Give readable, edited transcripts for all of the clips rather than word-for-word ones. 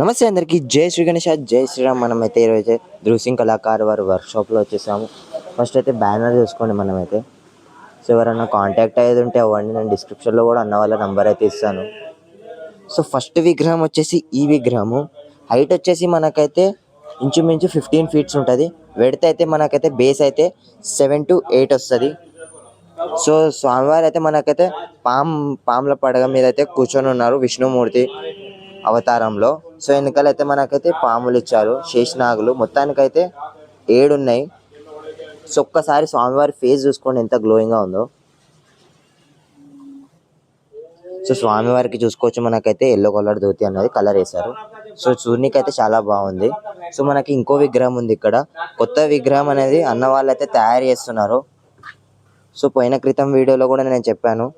నమస్తే అందరికీ జై శ్రీ గణేష్ జై శ్రీరామ్. మనమైతే ఈరోజు ధృసింగ్ కళాకారు వారి వర్క్షాప్లో వచ్చేసాము. ఫస్ట్ అయితే బ్యానర్ చూసుకోండి. మనమైతే సో ఎవరైనా కాంటాక్ట్ అయ్యేది ఉంటే అవ్వండి, నేను డిస్క్రిప్షన్లో కూడా అన్న వాళ్ళ నెంబర్ అయితే ఇస్తాను. సో ఫస్ట్ విగ్రహం వచ్చేసి ఈ విగ్రహము హైట్ వచ్చేసి మనకైతే ఇంచుమించు 15 feet ఉంటుంది. వెడత అయితే మనకైతే బేస్ అయితే 7 to 8 వస్తుంది. సో స్వామివారు అయితే మనకైతే పాముల పడగ మీద అయితే కూర్చొని ఉన్నారు విష్ణుమూర్తి అవతారంలో. సో వెనకాలైతే మనకైతే పాములు ఇచ్చారు, శేషనాగులు, మొత్తానికైతే 7 ఉన్నాయి. సో ఒక్కసారి స్వామివారి ఫేస్ చూసుకోండి ఎంత గ్లోయింగ్గా ఉందో. సో స్వామివారికి చూసుకోవచ్చు మనకైతే ఎల్లో కలర్ ధోతి అనేది కలర్ వేశారు. సో చూడనీకి అయితే చాలా బాగుంది. సో మనకి ఇంకో విగ్రహం ఉంది ఇక్కడ, కొత్త విగ్రహం అనేది అన్న వాళ్ళైతే తయారు చేస్తున్నారు. సో పోయిన క్రితం వీడియోలో కూడా నేను చెప్పాను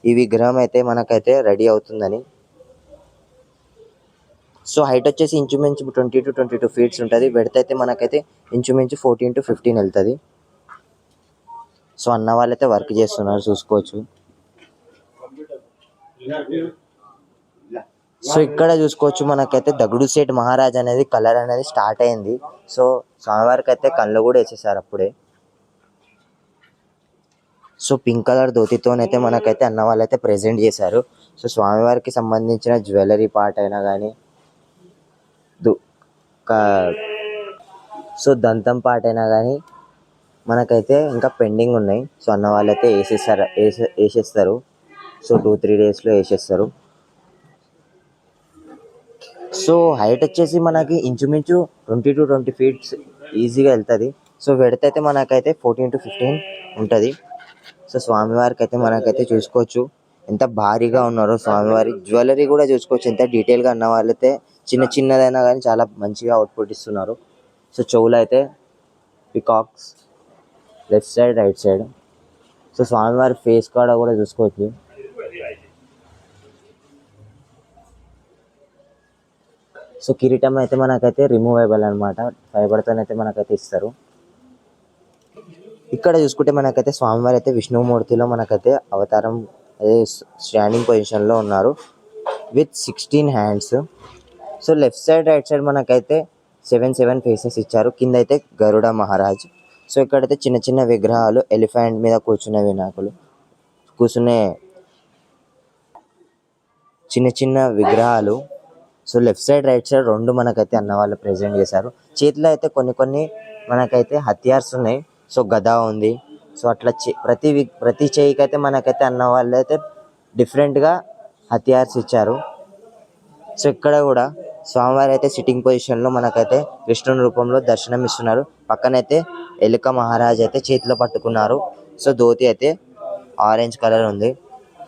ఈ విగ్రహం అయితే మనకైతే రెడీ అవుతుందని. సో హైట్ వచ్చేసి ఇంచుమించు 20 to 22 feet ఉంటుంది. వెడత అయితే మనకైతే ఇంచుమించు 14 to 15 వెళ్తుంది. సో అన్న వాళ్ళైతే వర్క్ చేస్తున్నారు చూసుకోవచ్చు. సో ఇక్కడ చూసుకోవచ్చు మనకైతే దగుడు సేట్ మహారాజ్ అనేది కలర్ అనేది స్టార్ట్ అయింది. సో స్వామివారికి అయితే కళ్ళు కూడా వేసేసారు అప్పుడే. సో పింక్ కలర్ ధోతితోనైతే మనకైతే అన్న వాళ్ళైతే ప్రెజెంట్ చేశారు. సో స్వామివారికి సంబంధించిన జ్యువెలరీ పార్ట్ అయినా కానీ సో దంతం పార్ట్ అయినా కానీ మనకైతే ఇంకా పెండింగ్ ఉన్నాయి. సో అన్న వాళ్ళైతే వేసేస్తారు. సో 2-3 daysలో వేసేస్తారు. సో హైట్ వచ్చేసి మనకి ఇంచుమించు 20 to 20 feet ఈజీగా వెళ్తుంది. సో వెడత అయితే మనకైతే 14 to 15 ఉంటుంది. సో స్వామివారికి అయితే మనకైతే చూసుకోవచ్చు ఎంత భారీగా ఉన్నారో. స్వామివారి జ్యువెలరీ కూడా చూసుకోవచ్చు ఎంత డీటెయిల్గా అన్న వాళ్ళైతే చిన్నదైనా కానీ చాలా మంచిగా అవుట్పుట్ ఇస్తున్నారు. సో చెవులు అయితే peacocks left side right side. So స్వామివారి ఫేస్ కాడ కూడా చూసుకోవచ్చు. సో కిరీటం అయితే మనకైతే రిమూవబుల్ అనమాట, ఫైబర్తోనైతే మనకైతే ఇస్తారు. ఇక్కడ చూసుకుంటే మనకైతే స్వామివారి అయితే విష్ణుమూర్తిలో మనకైతే అవతారం అదే స్టాండింగ్ పొజిషన్లో ఉన్నారు with 16 hands. So left side right side మనకైతే 7 ఫేసెస్ ఇచ్చారు. కింద అయితే గరుడ మహారాజ్. సో ఇక్కడైతే చిన్న విగ్రహాలు, ఎలిఫెంట్ మీద కూర్చునే వినాయకులు, కూర్చునే చిన్న విగ్రహాలు. So left side right side రెండు మనకైతే అన్న వాళ్ళు ప్రెజెంట్ చేశారు. చేతిలో అయితే కొన్ని మనకైతే హథియార్స్ ఉన్నాయి. సో గద ఉంది. సో అట్లా ప్రతి చేయికి అయితే మనకైతే అన్న వాళ్ళు అయితే డిఫరెంట్గా హథియార్స్ ఇచ్చారు. సో ఇక్కడ కూడా స్వామివారి అయితే సిట్టింగ్ పొజిషన్లో మనకైతే కృష్ణుని రూపంలో దర్శనం ఇస్తున్నారు. పక్కనైతే ఎలుక మహారాజ్ అయితే చేతిలో పట్టుకున్నారు. సో ధోతి అయితే ఆరెంజ్ కలర్ ఉంది.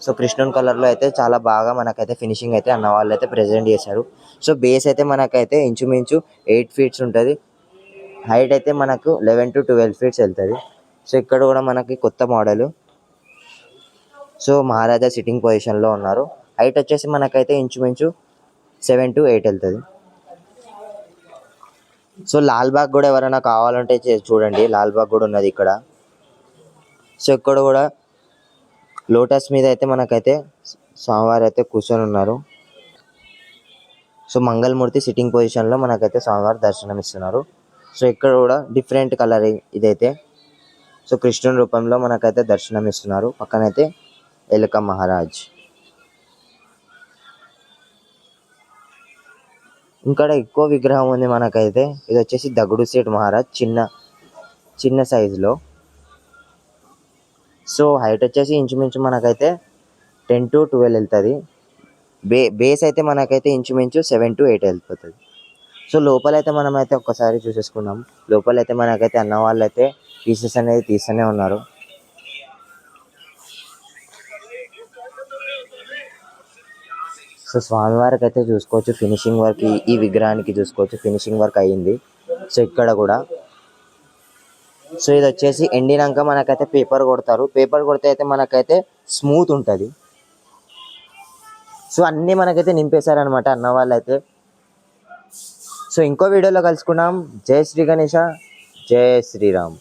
సో కృష్ణుని కలర్లో అయితే చాలా బాగా మనకైతే ఫినిషింగ్ అయితే అన్న వాళ్ళు అయితే ప్రెజెంట్ చేశారు. సో బేస్ అయితే మనకైతే ఇంచుమించు 8 feet ఉంటుంది. హైట్ అయితే మనకు 11 to 12 feet వెళ్తుంది. సో ఇక్కడ కూడా మనకి కొత్త మోడలు. సో మహారాజా సిట్టింగ్ పొజిషన్లో ఉన్నారు. హైట్ వచ్చేసి మనకైతే ఇంచుమించు 7 to 8 వెళ్తుంది. సో లాల్బాగ్ కూడా ఎవరైనా కావాలంటే చూడండి, లాల్బాగ్ కూడా ఉన్నది ఇక్కడ. సో ఇక్కడ కూడా లోటస్ మీద అయితే మనకైతే స్వామివారు అయితే కూర్చొని ఉన్నారు. సో మంగళమూర్తి సిట్టింగ్ పొజిషన్లో మనకైతే స్వామివారు దర్శనం ఇస్తున్నారు. సో ఇక్కడ కూడా డిఫరెంట్ కలర్ ఇదైతే. సో కృష్ణుని రూపంలో మనకైతే దర్శనం ఇస్తున్నారు. పక్కనైతే ఎలుక మహారాజ్. ఇక్కడ ఎక్కువ విగ్రహం ఉంది మనకైతే. ఇది వచ్చేసి దగుడు సేట్ మహారాజ్ చిన్న సైజులో. సో హైట్ వచ్చేసి ఇంచుమించు మనకైతే 10 to 12 వెళ్తుంది. బేస్ అయితే మనకైతే ఇంచుమించు 7 to 8 వెళ్ళిపోతుంది. సో లోపలైతే మనమైతే ఒక్కసారి చూసేసుకున్నాం. లోపలైతే మనకైతే అన్న వాళ్ళు అయితే పీసెస్ అనేది తీస్తూనే ఉన్నారు. సో స్వామివారికి అయితే చూసుకోవచ్చు ఫినిషింగ్ వర్క్, ఈ విగ్రహానికి చూసుకోవచ్చు ఫినిషింగ్ వర్క్ అయ్యింది. సో ఇక్కడ కూడా సో ఇది వచ్చేసి ఎండినాక మనకైతే పేపర్ కొడతారు. పేపర్ కొడితే అయితే మనకైతే స్మూత్ ఉంటుంది. సో అన్నీ మనకైతే నింపేశారనమాట అన్న వాళ్ళు అయితే. సో ఇంకో వీడియోలో కలుసుకున్నాం. జై శ్రీ గణేష, జై శ్రీరామ్.